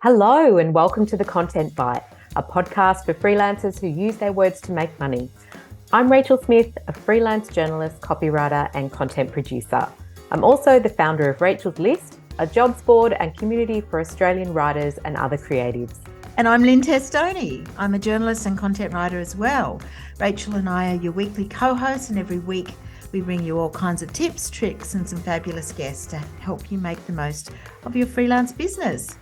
Hello, and welcome to The Content Bite, a podcast for freelancers who use their words to make money. I'm Rachel Smith, a freelance journalist, copywriter, and content producer. I'm also the founder of Rachel's List, a jobs board and community for Australian writers and other creatives. And I'm Lynn Testoni. I'm a journalist and content writer as well. Rachel and I are your weekly co-hosts, and every week we bring you all kinds of tips, tricks, and some fabulous guests to help you make the most of your freelance business.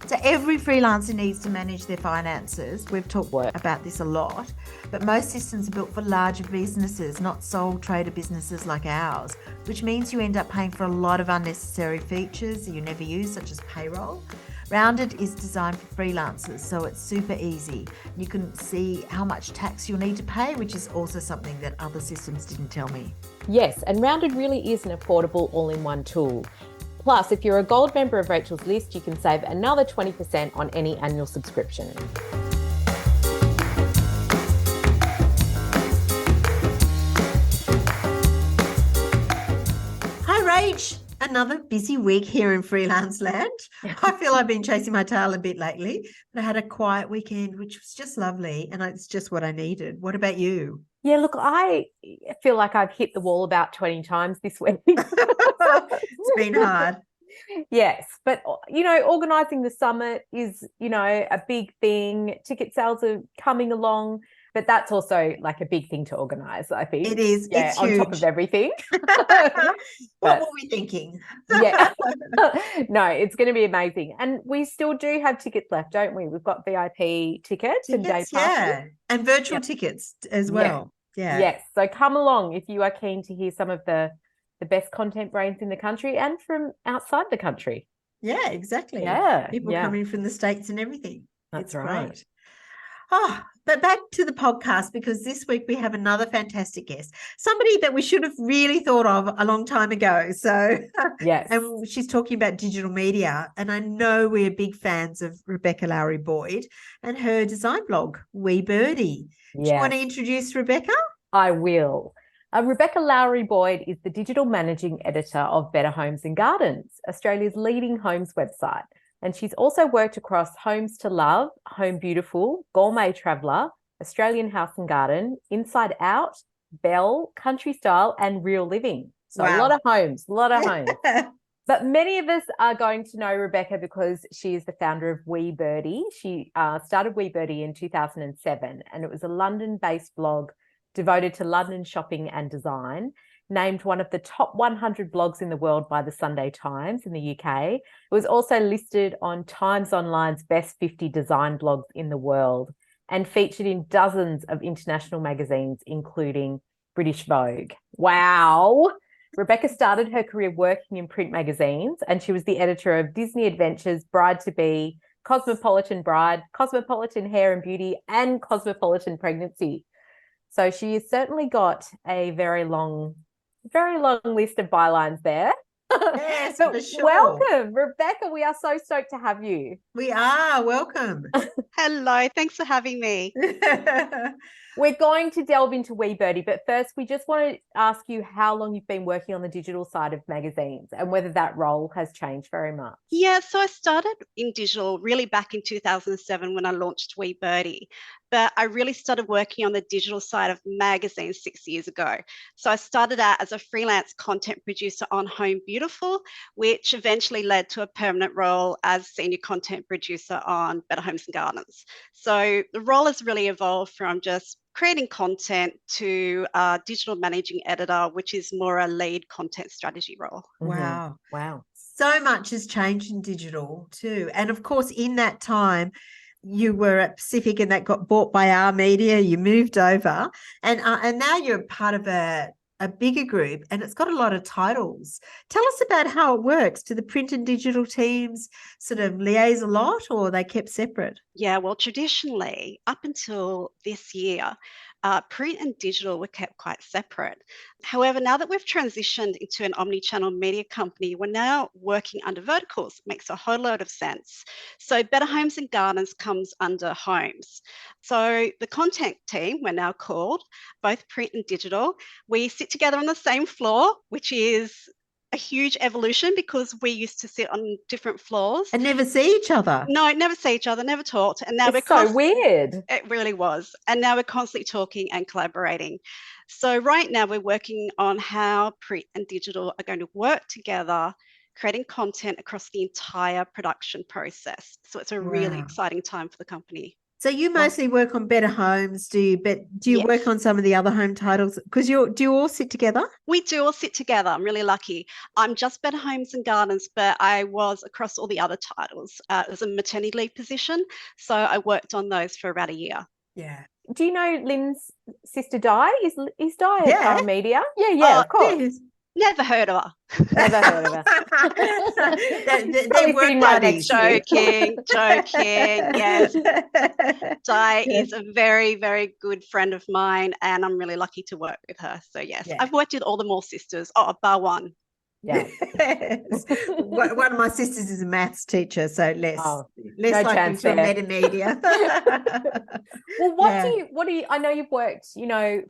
So every freelancer needs to manage their finances. We've talked about this a lot, but most systems are built for larger businesses, not sole trader businesses like ours, which means you end up paying for a lot of unnecessary features that you never use, such as payroll. Rounded is designed for freelancers, so it's super easy. You can see how much tax you'll need to pay, which is also something that other systems didn't tell me. Yes, and Rounded really is an affordable all-in-one tool. Plus, if you're a gold member of Rachel's List, you can save another 20% on any annual subscription. Hi, Rach. Another busy week here in freelance land. I feel I've been chasing my tail a bit lately, but I had a quiet weekend, which was just lovely, and it's just what I needed. What about you? Yeah, look, I feel like I've hit the wall about 20 times this week. It's been hard. Yes, but organising the summit is, a big thing. Ticket sales are coming along, but that's also like a big thing to organise, I think. It is. Yeah, it's on huge. top of everything. What were we thinking? Yeah. No, it's going to be amazing. And we still do have tickets left, don't we? We've got VIP tickets and day passes. Yeah, and virtual tickets as well. Yeah. Yes. So come along if you are keen to hear some of the best content brains in the country and from outside the country. Yeah, exactly. Yeah. People coming from the States and everything. That's right. Great. Oh, but back to the podcast, because this week we have another fantastic guest, somebody that we should have really thought of a long time ago. So, yes. And she's talking about digital media. And I know we're big fans of Rebecca Lowrey Boyd and her design blog, Wee Birdie. Do you want to introduce Rebecca? I will. Rebecca Lowrey Boyd is the digital managing editor of Better Homes and Gardens, Australia's leading homes website. And she's also worked across Homes to Love, Home Beautiful, Gourmet Traveller, Australian House and Garden, Inside Out, Belle, Country Style, and Real Living. So a lot of homes. But many of us are going to know Rebecca because she is the founder of Wee Birdie. She started Wee Birdie in 2007, and it was a London-based blog devoted to London shopping and design, named one of the top 100 blogs in the world by the Sunday Times in the UK. It was also listed on Times Online's best 50 design blogs in the world and featured in dozens of international magazines, including British Vogue. Wow. Rebecca started her career working in print magazines, and she was the editor of Disney Adventures, Bride-to-Be, Cosmopolitan Bride, Cosmopolitan Hair and Beauty, and Cosmopolitan Pregnancy. So she has certainly got a very long list of bylines there. Yes, for sure. Welcome, Rebecca. We are so stoked to have you. We are. Welcome. Hello. Thanks for having me. We're going to delve into Wee Birdie, but first we just want to ask you how long you've been working on the digital side of magazines and whether that role has changed very much. Yeah, so I started in digital really back in 2007 when I launched Wee Birdie, but I really started working on the digital side of magazines 6 years ago. So I started out as a freelance content producer on Home Beautiful, which eventually led to a permanent role as senior content producer on Better Homes and Gardens. So the role has really evolved from just creating content to digital managing editor, which is more a lead content strategy role. Wow. Wow. So much has changed in digital too. And of course, in that time, you were at Pacific and that got bought by Our Media, you moved over and now you're part of a bigger group, and it's got a lot of titles. Tell us about how it works. Do the print and digital teams sort of liaise a lot, or are they kept separate? Yeah, well, traditionally, up until this year, print and digital were kept quite separate. However, now that we've transitioned into an omni-channel media company, we're now working under verticals. Makes a whole load of sense. So Better Homes and Gardens comes under Homes. So the content team, we're now called, both print and digital, we sit together on the same floor, which is a huge evolution because we used to sit on different floors and never see each other. No, never see each other, never talked. And now It's so weird. It really was. And now we're constantly talking and collaborating. So right now we're working on how print and digital are going to work together, creating content across the entire production process. So it's a really Wow. exciting time for the company. So you mostly work on Better Homes, do you? But do you Yes. work on some of the other home titles? Because do you all sit together? We do all sit together. I'm really lucky. I'm just Better Homes and Gardens, but I was across all the other titles. It was a maternity leave position. So I worked on those for about a year. Yeah. Do you know Lynn's sister Di? Is Di Yeah. at Media? Yeah, of course. Yes. Never heard of her. Never heard of her. They're Probably work sitting right buddies. next to you. Joking. Yes. Di is a very, very good friend of mine, and I'm really lucky to work with her. So yes, Yeah. I've worked with all the Moore sisters. Oh, bar one. Yeah. Yes. One of my sisters is a maths teacher, so less no likely chance to there. metamedia. Well, what do you I know you've worked,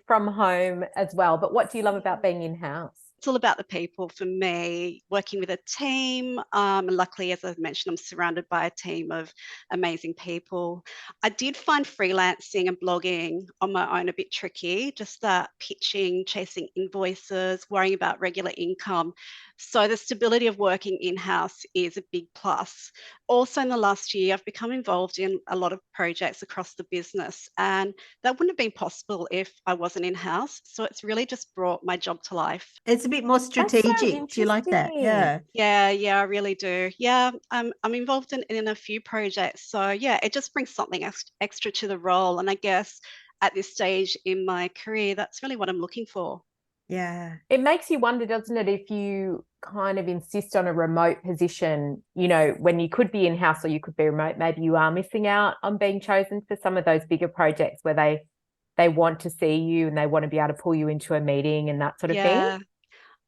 from home as well, but what do you love about being in-house? It's all about the people for me, working with a team. And luckily, as I've mentioned, I'm surrounded by a team of amazing people. I did find freelancing and blogging on my own a bit tricky, just that pitching, chasing invoices, worrying about regular income. So the stability of working in-house is a big plus. Also, in the last year, I've become involved in a lot of projects across the business, and that wouldn't have been possible if I wasn't in-house. So it's really just brought my job to life. It's a bit more That's so strategic. Do you like that? Yeah. Yeah, I really do. Yeah, I'm involved in a few projects. So yeah, it just brings something extra to the role. And I guess at this stage in my career, that's really what I'm looking for. Yeah. It makes you wonder, doesn't it, if you kind of insist on a remote position, when you could be in-house or you could be remote, maybe you are missing out on being chosen for some of those bigger projects where they want to see you and they want to be able to pull you into a meeting and that sort of thing. Yeah,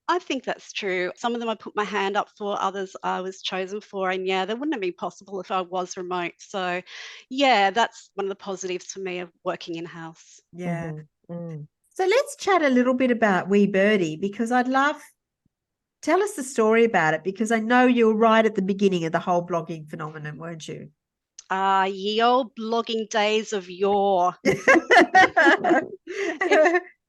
I think that's true. Some of them I put my hand up for, others I was chosen for. And yeah, that wouldn't have been possible if I was remote. So yeah, that's one of the positives for me of working in-house. Yeah. Mm-hmm. So let's chat a little bit about Wee Birdie, because tell us the story about it, because I know you were right at the beginning of the whole blogging phenomenon, weren't you? Ye old blogging days of yore.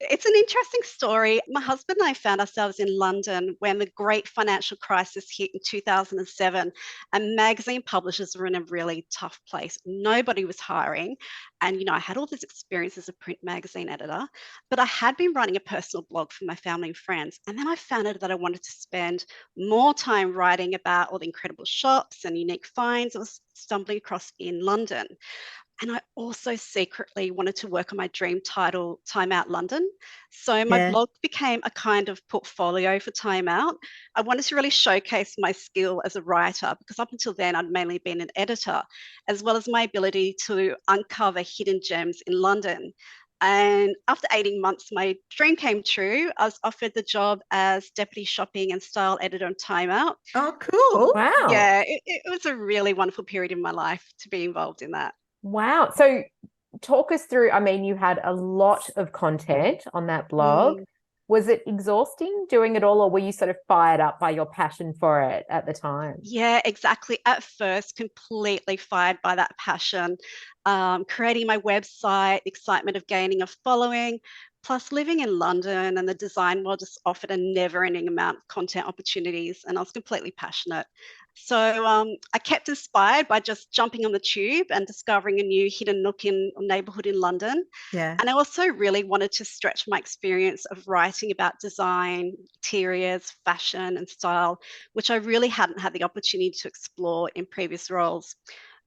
It's an interesting story. My husband and I found ourselves in London when the great financial crisis hit in 2007, and magazine publishers were in a really tough place. Nobody was hiring. And, I had all this experience as a print magazine editor, but I had been running a personal blog for my family and friends. And then I found out that I wanted to spend more time writing about all the incredible shops and unique finds I was stumbling across in London. And I also secretly wanted to work on my dream title, Time Out London. So my blog became a kind of portfolio for Time Out. I wanted to really showcase my skill as a writer, because up until then I'd mainly been an editor, as well as my ability to uncover hidden gems in London. And after 18 months, my dream came true. I was offered the job as deputy shopping and style editor on Time Out. Oh, cool. Wow. Yeah, it was a really wonderful period in my life to be involved in that. Wow. So talk us through, you had a lot of content on that blog. Was it exhausting doing it all, or were you sort of fired up by your passion for it at the time? Yeah, exactly. At first, completely fired by that passion. Creating my website, excitement of gaining a following, plus living in London and the design world just offered a never-ending amount of content opportunities, and I was completely passionate. So I kept inspired by just jumping on the tube and discovering a new hidden nook in or neighborhood in London. Yeah. And I also really wanted to stretch my experience of writing about design, interiors, fashion, and style, which I really hadn't had the opportunity to explore in previous roles.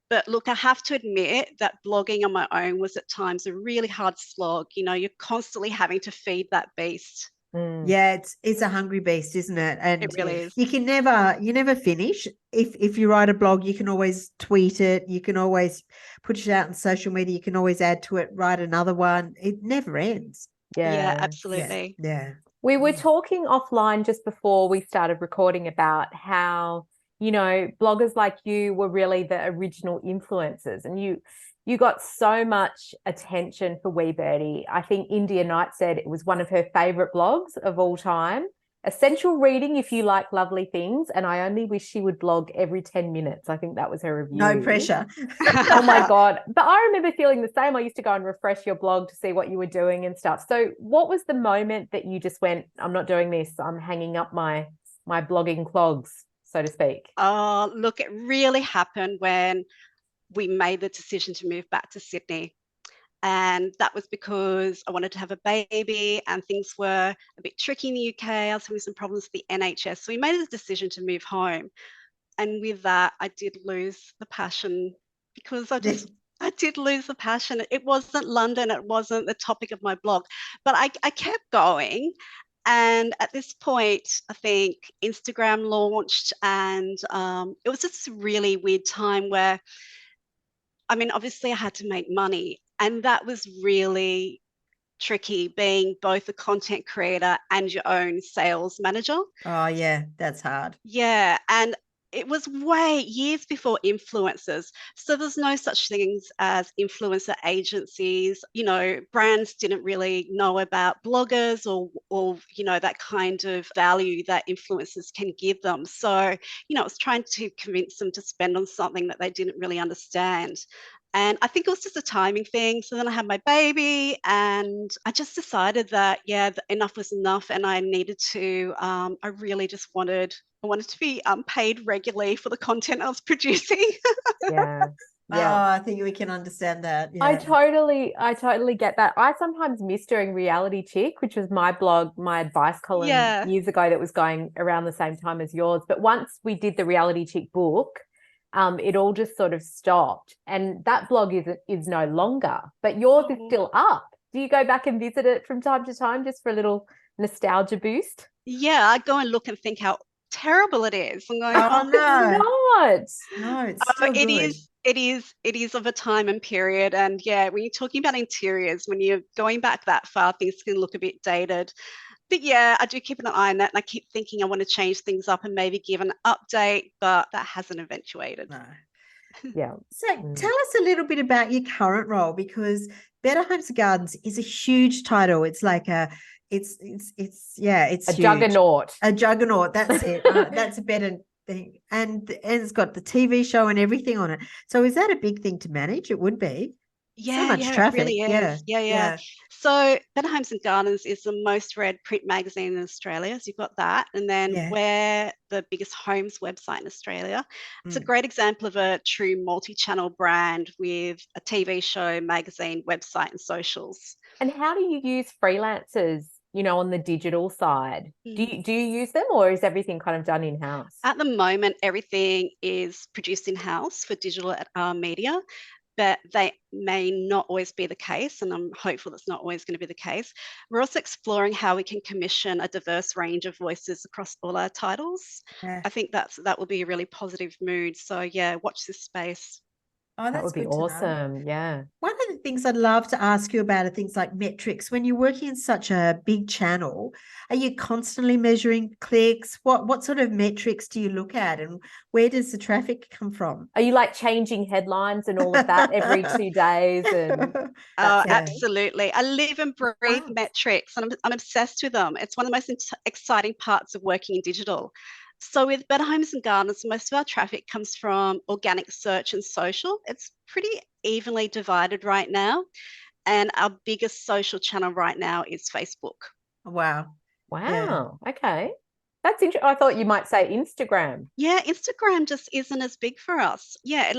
But look, I have to admit that blogging on my own was at times a really hard slog. You're constantly having to feed that beast. Yeah, it's a hungry beast, isn't it? And it really is. You never finish. If you write a blog, you can always tweet it, you can always put it out on social media, you can always add to it, write another one. It never ends. Yeah, absolutely. Yeah. We were talking offline just before we started recording about how, bloggers like you were really the original influencers, and you got so much attention for Wee Birdie. I think India Knight said it was one of her favorite blogs of all time. Essential reading if you like lovely things, and I only wish she would blog every 10 minutes. I think that was her review. No pressure. Oh my God. But I remember feeling the same. I used to go and refresh your blog to see what you were doing and stuff. So what was the moment that you just went, I'm not doing this, I'm hanging up my blogging clogs, so to speak? Oh, look, it really happened when we made the decision to move back to Sydney. And that was because I wanted to have a baby and things were a bit tricky in the UK. I was having some problems with the NHS. So we made a decision to move home. And with that, I did lose the passion because I did lose the passion. It wasn't London, it wasn't the topic of my blog, but I kept going. And at this point, I think Instagram launched, and it was just a really weird time where, I mean, obviously I had to make money, and that was really tricky being both a content creator and your own sales manager. Oh, yeah, that's hard. Yeah, and it was way years before influencers. So there's no such things as influencer agencies. You know, brands didn't really know about bloggers or that kind of value that influencers can give them. So, I was trying to convince them to spend on something that they didn't really understand. And I think it was just a timing thing. So then I had my baby, and I just decided that, yeah, enough was enough. And I needed to, I really just I wanted to be paid regularly for the content I was producing. Yeah. Oh, Yeah. I think we can understand that. I Yeah. totally get that. I sometimes miss doing Reality Chick, which was my blog, my advice column Yeah. years ago that was going around the same time as yours. But once we did the Reality Chick book, it all just sort of stopped. And that blog is no longer, but yours is still up. Do you go back and visit it from time to time just for a little nostalgia boost? Yeah, I go and look and think how terrible it is. I'm going, Oh, no. Not. No, it's still it good. is of a time and period. And yeah, when you're talking about interiors, when you're going back that far, things can look a bit dated. But yeah, I do keep an eye on that, and I keep thinking I want to change things up and maybe give an update, but that hasn't eventuated. No. Yeah. So tell us a little bit about your current role, because Better Homes and Gardens is a huge title. It's like it's A huge. juggernaut. A juggernaut. That's it. That's a better thing. And it's got the TV show and everything on it. So is that a big thing to manage? It would be. So Yeah, much yeah, it traffic. really Yeah. is. Yeah. So Better Homes and Gardens is the most read print magazine in Australia. So you've got that. And then Yeah. we're the biggest homes website in Australia. It's a Mm. great example of a true multi-channel brand with a TV show, magazine, website, and socials. And how do you use freelancers, on the digital side? Do Mm. you use them, or is everything kind of done in-house? At the moment, everything is produced in-house for digital media, but they may not always be the case, and I'm hopeful that's not always going to be the case. We're also exploring how we can commission a diverse range of voices across all our titles. Yeah. I think that will be a really positive mood. So yeah, watch this space. Oh, That that's would be good to know. awesome. Yeah. One of the things I'd love to ask you about are things like metrics. When you're working in such a big channel, are you constantly measuring clicks? What sort of metrics do you look at, and where does the traffic come from? Are you like changing headlines and all of that every 2 days? And Oh, Yeah. absolutely. I live and breathe Wow. metrics, and I'm obsessed with them. It's one of the most exciting parts of working in digital. So with Better Homes and Gardens, most of our traffic comes from organic search and social. It's pretty evenly divided right now. And our biggest social channel right now is Facebook. Wow. Yeah. wow. Okay. That's interesting. I thought you might say Instagram. Yeah, Instagram just isn't as big for us. Yeah,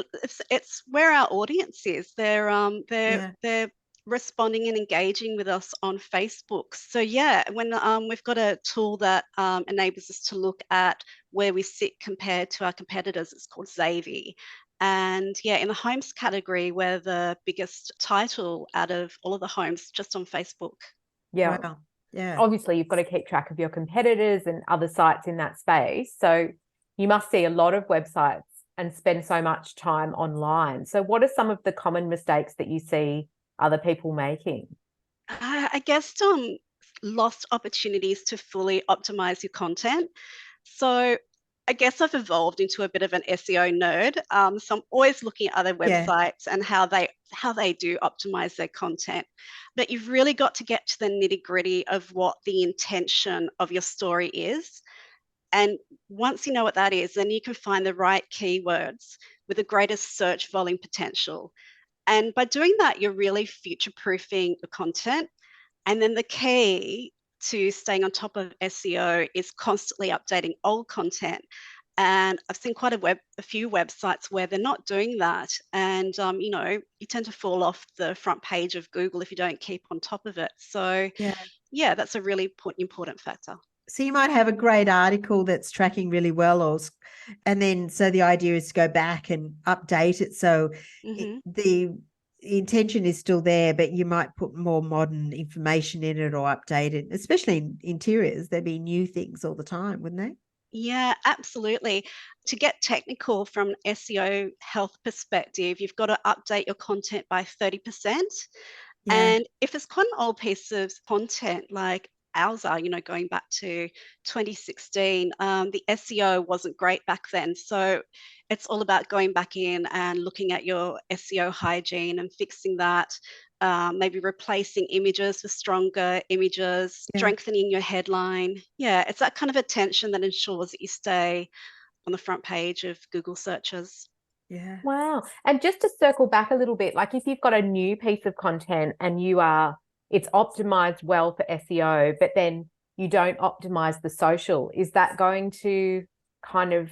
it's where our audience is. They're responding and engaging with us on Facebook. So yeah, when we've got a tool that enables us to look at where we sit compared to our competitors, it's called Zavy. And yeah, in the homes category, we're the biggest title out of all of the homes just on Facebook. Yeah. Wow. Yeah. Obviously, you've got to keep track of your competitors and other sites in that space. So you must see a lot of websites and spend so much time online. So what are some of the common mistakes that you see other people making? I guess lost opportunities to fully optimize your content. So I guess I've evolved into a bit of an SEO nerd. So I'm always looking at other websites and how they do optimize their content. But you've really got to get to the nitty-gritty of what the intention of your story is. And once you know what that is, then you can find the right keywords with the greatest search volume potential. And by doing that, you're really future-proofing the content. And then the key to staying on top of SEO is constantly updating old content. And I've seen quite a few websites where they're not doing that. And, you tend to fall off the front page of Google if you don't keep on top of it. So, yeah, that's a really important factor. So you might have a great article that's tracking really well, and then so the idea is to go back and update it. So the intention is still there, but you might put more modern information in it or update it, especially in interiors. There'd be new things all the time, wouldn't they? Yeah, absolutely. To get technical from an SEO health perspective, you've got to update your content by 30%. And if it's quite an old piece of content like ours are, going back to 2016, the SEO wasn't great back then. So it's all about going back in and looking at your SEO hygiene and fixing that. Maybe replacing images with stronger images, strengthening your headline. Yeah, it's that kind of attention that ensures that you stay on the front page of Google searches. Yeah. Wow. And just to circle back a little bit, like if you've got a new piece of content and it's optimized well for SEO, but then you don't optimize the social, is that going to kind of,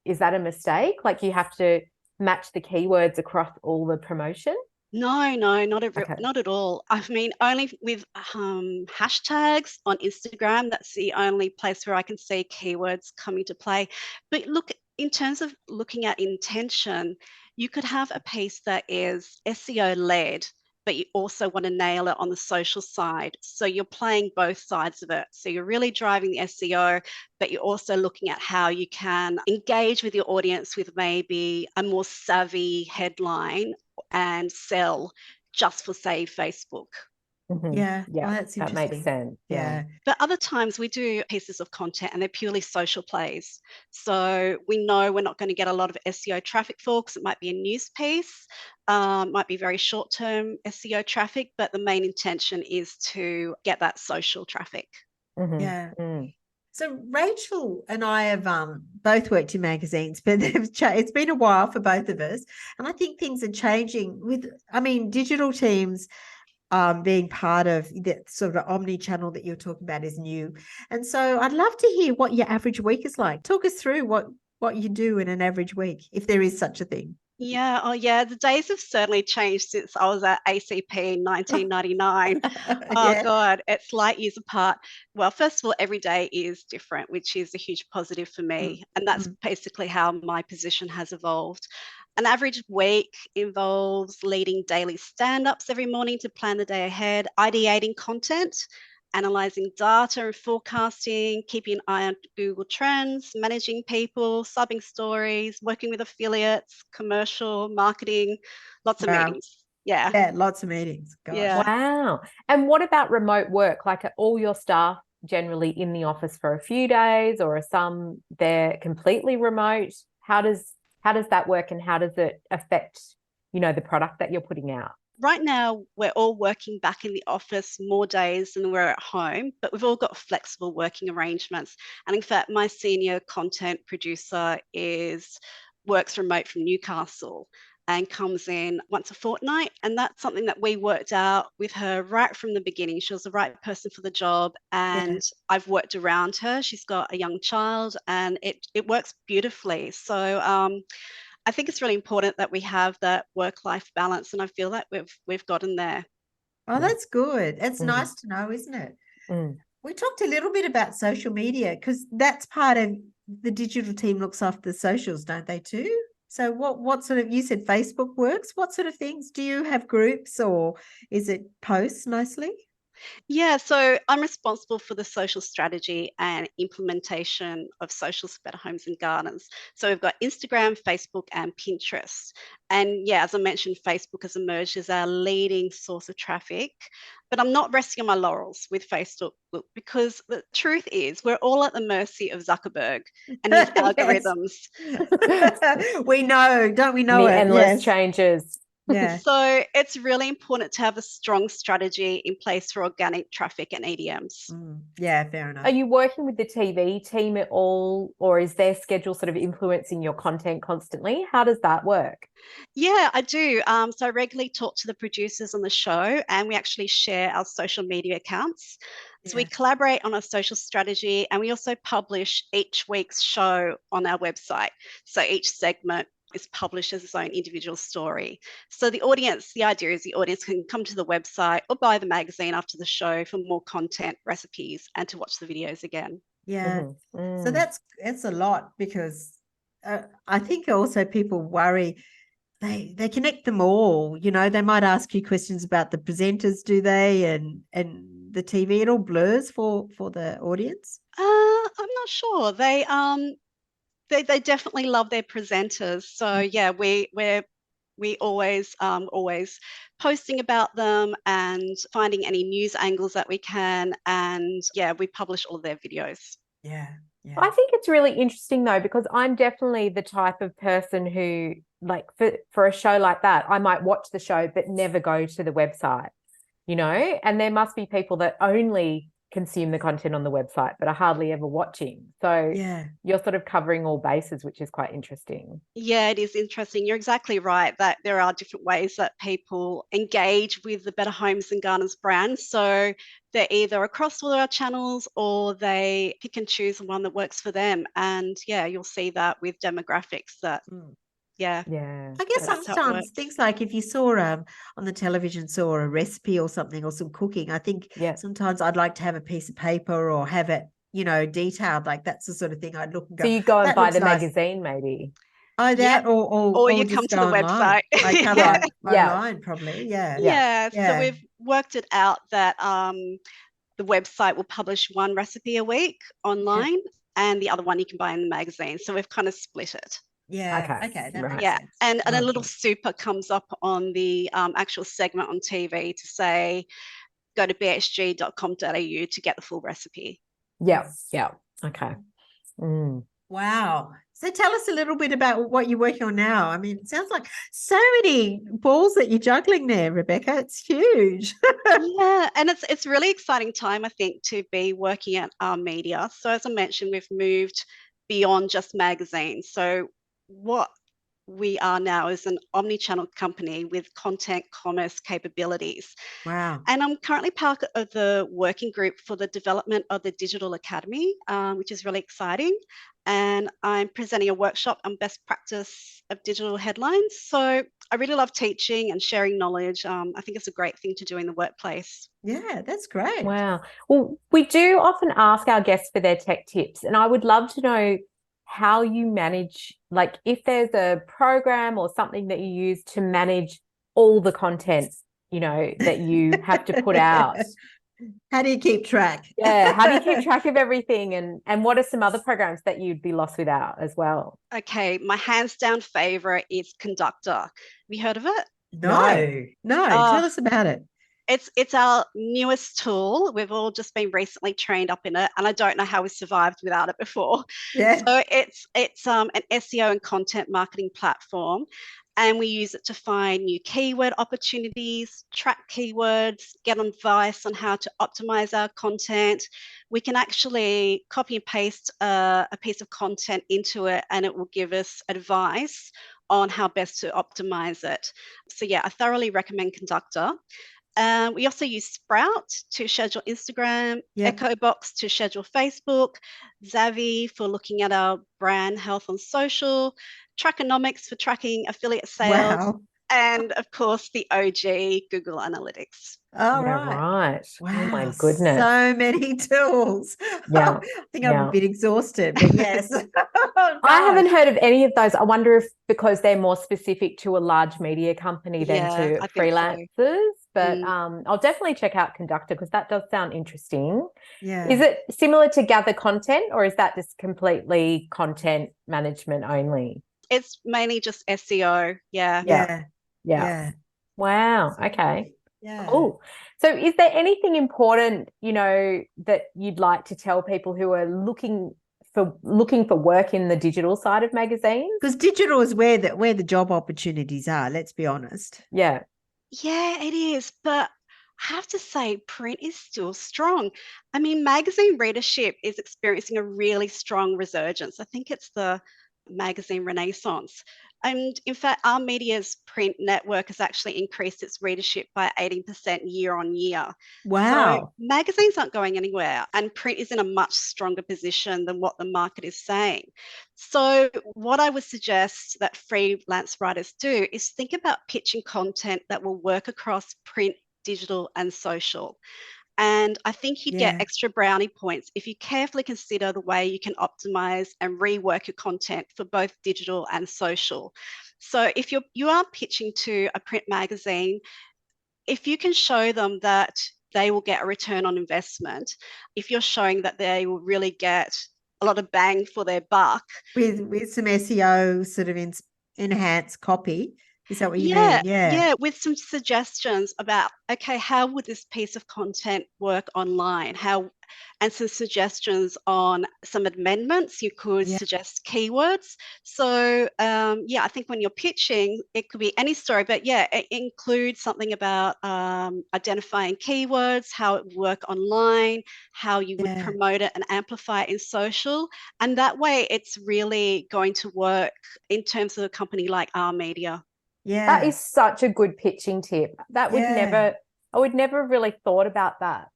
is that a mistake? Like you have to match the keywords across all the promotion? No, not at all. I mean, only with hashtags on Instagram, that's the only place where I can see keywords come into play. But look, in terms of looking at intention, you could have a piece that is SEO led, but you also want to nail it on the social side. So you're playing both sides of it. So you're really driving the SEO, but you're also looking at how you can engage with your audience with maybe a more savvy headline and sell just for, say, Facebook. Yeah, Yeah, well, that's that interesting. makes sense. Yeah. But other times we do pieces of content and they're purely social plays. So we know we're not going to get a lot of SEO traffic for because it might be a news piece, might be very short-term SEO traffic, but the main intention is to get that social traffic. Yeah. So Rachel and I have both worked in magazines, but it's been a while for both of us. And I think things are changing digital teams being part of that sort of omni-channel that you're talking about is new. And so I'd love to hear what your average week is like. Talk us through what you do in an average week, if there is such a thing. Yeah, the days have certainly changed since I was at ACP in 1999. Oh God, it's light years apart. Well, first of all, every day is different, which is a huge positive for me. And that's basically how my position has evolved. An average week involves leading daily stand-ups every morning to plan the day ahead, ideating content, analyzing data and forecasting, keeping an eye on Google Trends, managing people, subbing stories, working with affiliates, commercial, marketing, lots of meetings. Yeah, lots of meetings. Gosh. Yeah. Wow. And what about remote work? Like, are all your staff generally in the office for a few days, or are some there completely remote? How does that work, and how does it affect, the product that you're putting out? Right now, we're all working back in the office more days than we're at home, but we've all got flexible working arrangements. And in fact, my senior content producer works remote from Newcastle and comes in once a fortnight. And that's something that we worked out with her right from the beginning. She was the right person for the job, and I've worked around her. She's got a young child, and it works beautifully. So I think it's really important that we have that work-life balance, and I feel like we've gotten there. Oh, that's good. It's nice to know, isn't it? We talked a little bit about social media because that's part of the digital team looks after the socials, don't they too? So what sort of, you said Facebook works. What sort of things? Do you have groups, or is it posts mostly? Yeah, so I'm responsible for the social strategy and implementation of socials for Better Homes and Gardens. So we've got Instagram, Facebook, and Pinterest. And yeah, as I mentioned, Facebook has emerged as our leading source of traffic. But I'm not resting on my laurels with Facebook because the truth is we're all at the mercy of Zuckerberg and his algorithms. We know, don't we know The it? endless Yes. changes. Yeah. So it's really important to have a strong strategy in place for organic traffic and ADMs. Yeah, fair enough. Are you working with the TV team at all, or is their schedule sort of influencing your content constantly? How does that work? Yeah, I do. So I regularly talk to the producers on the show, and we actually share our social media accounts. So we Yeah. collaborate on a social strategy, and we also publish each week's show on our website. So each segment is published as its own individual story. So the idea is the audience can come to the website or buy the magazine after the show for more content, recipes, and to watch the videos again. Yeah. So that's a lot, because I think also people worry they connect them all. You know, they might ask you questions about the presenters, do they, and the TV. It all blurs for the audience. I'm not sure. They definitely love their presenters. So yeah, we always posting about them and finding any news angles that we can, and yeah, we publish all of their videos. Yeah. Yeah. I think it's really interesting though, because I'm definitely the type of person who, like, for a show like that, I might watch the show but never go to the website, you know, and there must be people that only consume the content on the website but are hardly ever watching. So Yeah. you're sort of covering all bases, which is quite interesting. Yeah, it is interesting. You're exactly right that there are different ways that people engage with the Better Homes and Gardens brand. So they're either across all our channels or they pick and choose the one that works for them. And yeah, you'll see that with demographics that, yeah. I guess that's how it sometimes works. things like if you saw on the television saw a recipe or something or some cooking, I think sometimes I'd like to have a piece of paper or have it, you know, detailed. Like that's the sort of thing I'd look and go. So you go and that buy looks the nice. magazine, maybe. Oh, that or you just come to go the online. website. I come online probably. Yeah. Yeah. So we've worked it out that the website will publish one recipe a week online, and the other one you can buy in the magazine. So we've kind of split it. Yeah. Okay. That makes Yeah, sense. and a little super comes up on the actual segment on TV to say, go to bhg.com.au to get the full recipe. Yeah. Okay. Wow. So tell us a little bit about what you're working on now. I mean, it sounds like so many balls that you're juggling there, Rebecca. It's huge. Yeah, and it's really exciting time, I think, to be working at our media. So as I mentioned, we've moved beyond just magazines. So what we are now is an omni-channel company with content commerce capabilities. Wow. And I'm currently part of the working group for the development of the Digital Academy, which is really exciting. And I'm presenting a workshop on best practice of digital headlines. So I really love teaching and sharing knowledge. I think it's a great thing to do in the workplace. Yeah, that's great. Wow. Well, we do often ask our guests for their tech tips, and I would love to know how you manage, like if there's a program or something that you use to manage all the content, you know, that you have to put out. How do you keep track? Yeah, how do you keep track of everything, and what are some other programs that you'd be lost without as well? Okay, my hands down favorite is Conductor. Have you heard of it? No. Tell us about it. It's our newest tool. We've all just been recently trained up in it, and I don't know how we survived without it before. Yeah. So it's an SEO and content marketing platform, and we use it to find new keyword opportunities, track keywords, get advice on how to optimize our content. We can actually copy and paste a piece of content into it, and it will give us advice on how best to optimize it. So yeah, I thoroughly recommend Conductor. We also use Sprout to schedule Instagram, EchoBox to schedule Facebook, Zavvy for looking at our brand health on social, Trackonomics for tracking affiliate sales, and of course the OG Google Analytics. All right. Wow. Oh my goodness. So many tools. Yeah. I think I'm a bit exhausted, but yes. I haven't heard of any of those. I wonder if because they're more specific to a large media company than to freelancers. So. But I'll definitely check out Conductor because that does sound interesting. Yeah. Is it similar to Gather Content, or is that just completely content management only? It's mainly just SEO. Yeah. Wow. Okay. Yeah. Cool. So is there anything important, that you'd like to tell people who are looking for work in the digital side of magazines? Because digital is where the job opportunities are, let's be honest. Yeah. Yeah, it is. But I have to say, print is still strong. I mean, magazine readership is experiencing a really strong resurgence. I think it's the magazine renaissance. And in fact, our media's print network has actually increased its readership by 18% year on year. So Wow. magazines aren't going anywhere, and print is in a much stronger position than what the market is saying. So, what I would suggest that freelance writers do is think about pitching content that will work across print, digital, and social. And I think you'd get Yeah. extra brownie points if you carefully consider the way you can optimize and rework your content for both digital and social. So if you are pitching to a print magazine, if you can show them that they will get a return on investment, if you're showing that they will really get a lot of bang for their buck. With some SEO sort of enhanced copy. Is that what you Yeah, mean? Yeah. yeah, with some suggestions about, okay, how would this piece of content work online? And some suggestions on some amendments. You could Yeah. suggest keywords. So, yeah, I think when you're pitching, it could be any story, but yeah, it includes something about identifying keywords, how it would work online, how you would Yeah. promote it and amplify it in social. And that way, it's really going to work in terms of a company like our media. Yeah. That is such a good pitching tip. I would never really thought about that.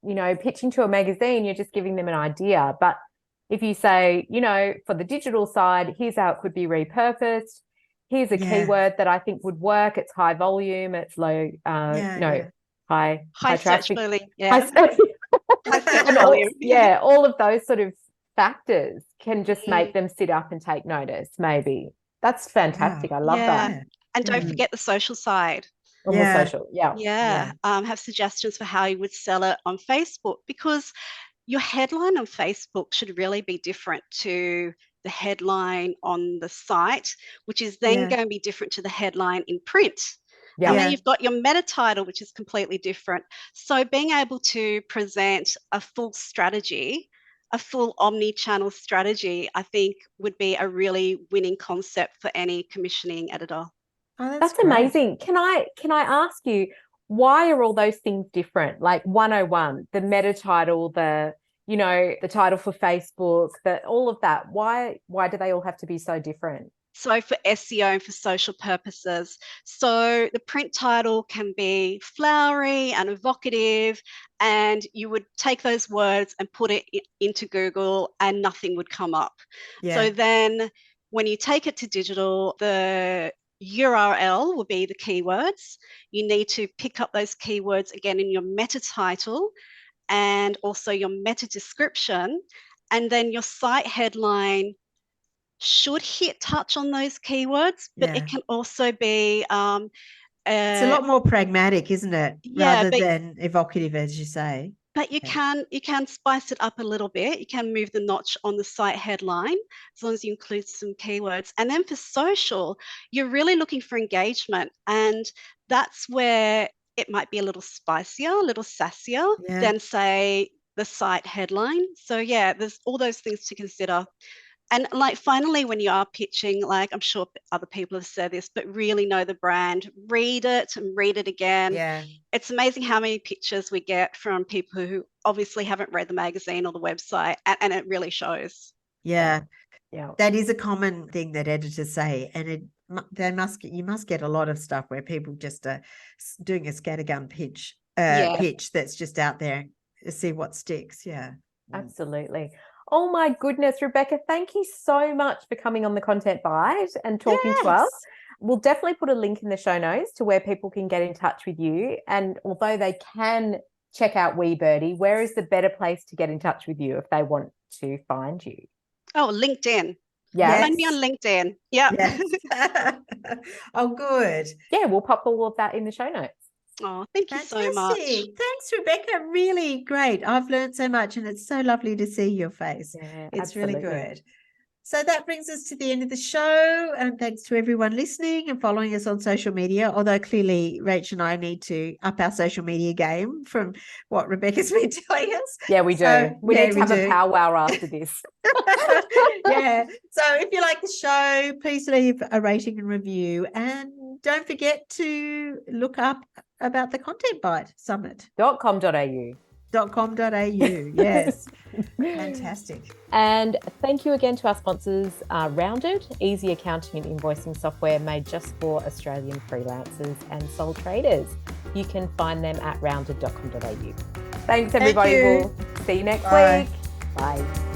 Pitching to a magazine, you're just giving them an idea. But if you say, for the digital side, here's how it could be repurposed. Here's a keyword that I think would work. It's high volume. It's low, high Search traffic. volume, High yeah. search, High search and volume. all of those sort of factors can just make them sit up and take notice. Maybe that's fantastic. I love that. Yeah. And don't forget the social side. On the social, yeah. Yeah. Have suggestions for how you would sell it on Facebook, because your headline on Facebook should really be different to the headline on the site, which is then going to be different to the headline in print. Yeah. And then you've got your meta title, which is completely different. So being able to present a full strategy, a full omni-channel strategy, I think would be a really winning concept for any commissioning editor. Oh, That's great. amazing. Can I ask you, why are all those things different? Like 101, the meta title, the title for Facebook, all of that. Why do they all have to be so different? So for SEO and for social purposes. So the print title can be flowery and evocative, and you would take those words and put it into Google and nothing would come up. Yeah. So then when you take it to digital, the URL will be the keywords. You need to pick up those keywords again in your meta title and also your meta description. And then your site headline should touch on those keywords, but it can also be it's a lot more pragmatic, isn't it? Yeah, rather than evocative, as you say. But you can spice it up a little bit. You can move the notch on the site headline as long as you include some keywords. And then for social, you're really looking for engagement, and that's where it might be a little spicier, a little sassier than, say, the site headline. So yeah, there's all those things to consider. And like finally, when you are pitching, like I'm sure other people have said this, but really know the brand, read it and read it again. Yeah. It's amazing how many pictures we get from people who obviously haven't read the magazine or the website, and it really shows. Yeah. Yeah. That is a common thing that editors say, and you must get a lot of stuff where people just are doing a scattergun pitch that's just out there to see what sticks. Yeah. Absolutely. Oh my goodness, Rebecca, thank you so much for coming on the Content Bite and talking to us. We'll definitely put a link in the show notes to where people can get in touch with you. And although they can check out WeBirdie, where is the better place to get in touch with you if they want to find you? Oh, LinkedIn. Yeah. Find me on LinkedIn. Yeah. Yes. Oh, good. Yeah, we'll pop all of that in the show notes. Oh, thank you so much. Thanks, Rebecca. Really great. I've learned so much, and it's so lovely to see your face. Yeah, it's absolutely. really good. So that brings us to the end of the show. And thanks to everyone listening and following us on social media. Although clearly Rach and I need to up our social media game from what Rebecca's been telling us. Yeah, we do. We need to have a powwow after this. Yeah. So if you like the show, please leave a rating and review. And don't forget to look up about the Content Bite Summit. .com.au. Yes. Fantastic. And thank you again to our sponsors, Rounded, easy accounting and invoicing software made just for Australian freelancers and sole traders. You can find them at rounded.com.au. Thanks, everybody. We'll see you next week. Bye.